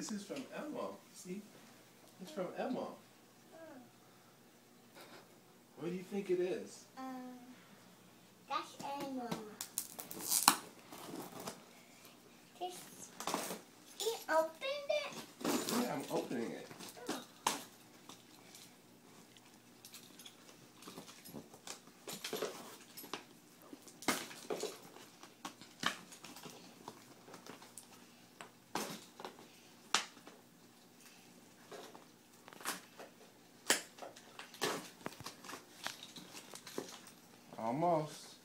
This is from Elmo. See? It's from Elmo. What do you think it is? That's Elmo. You opened it? Yeah, I'm opening it. Almost.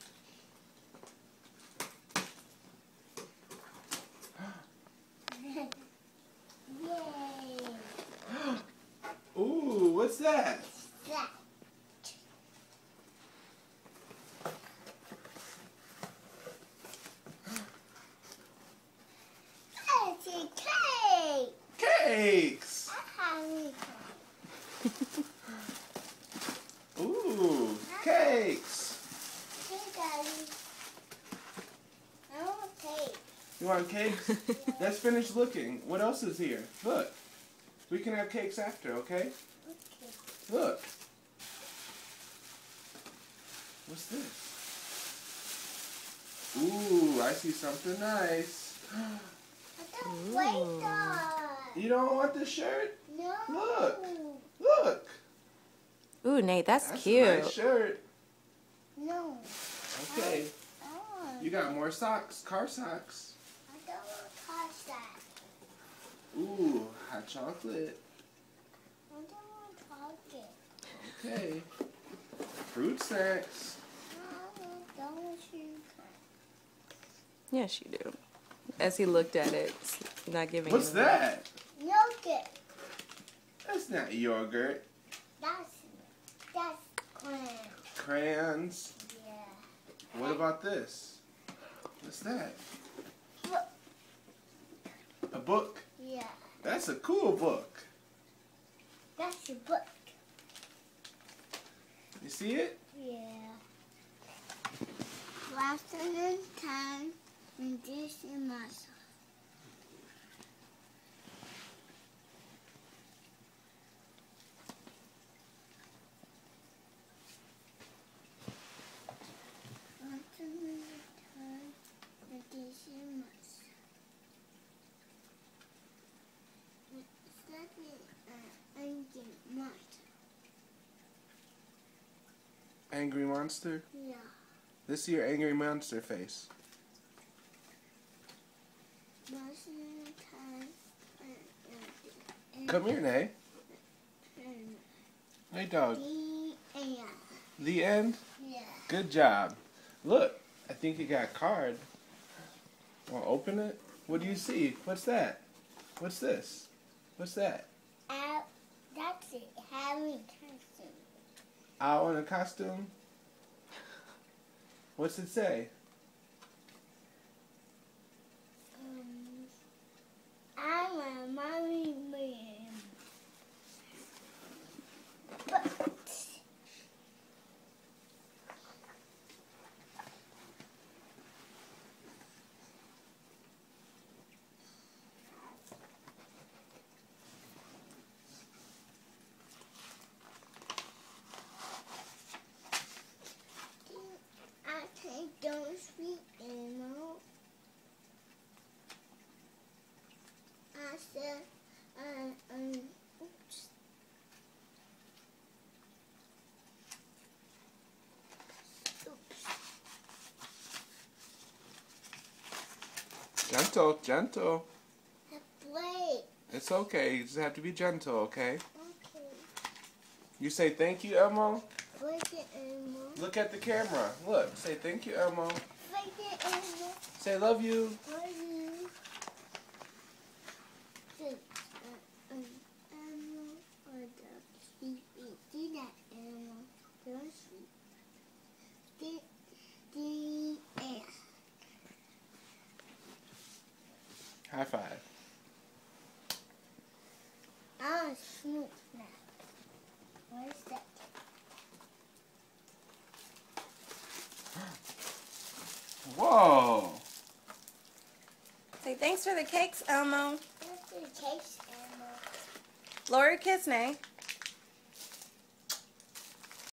Yay! Ooh, what's that? That. It's a cake! Cakes! Ooh, cakes! Hey, Daddy. I want cake. You want cakes? Let's finish looking. What else is here? Look. We can have cakes after, okay? Okay. Look. What's this? Ooh, I see something nice. I don't like that. You don't want this shirt? No. Look. Look. Ooh, Nate, that's That's cute. a nice shirt. No. Okay. I want. You got more socks, car socks. I don't want touch that. Ooh, hot chocolate. I don't want chocolate. Okay. Fruit snacks. I don't want sugar. Yes, you do. As he looked at it, not giving. What's you- that? Yogurt. That's not yogurt. That's clam. Crayons. Yeah. What about this? What's that? Look. A book. Yeah. That's a cool book. That's a book. You see it? Yeah. Last time and this is myself. Last time and this is myself. Second, and get much. Angry monster. Yeah. This is your angry monster face. Last time and Come here, Nay. Hey, dog. the end. The end. Yeah. Good job. Look, I think you got a card. Want to open it? What do you see? What's that? What's this? What's that? That's it. Harry Carson. Owl in a costume? What's it say? I'm a mommy man. But I don't speak anymore. I said, oops. Oops. Gentle, gentle. I played. It's okay. You just have to be gentle, okay? Okay. You say thank you, Elmo. Break it anymore. Look at the camera. Look. Say thank you, Elmo. Break it anymore. Say love you. Love you. Animal or the sleepy. Do that animal. Don't sleep. The air. High five. I'm Snoop now. What is that? Whoa. Say thanks for the cakes, Elmo. That's the case. Lori, kiss Nay.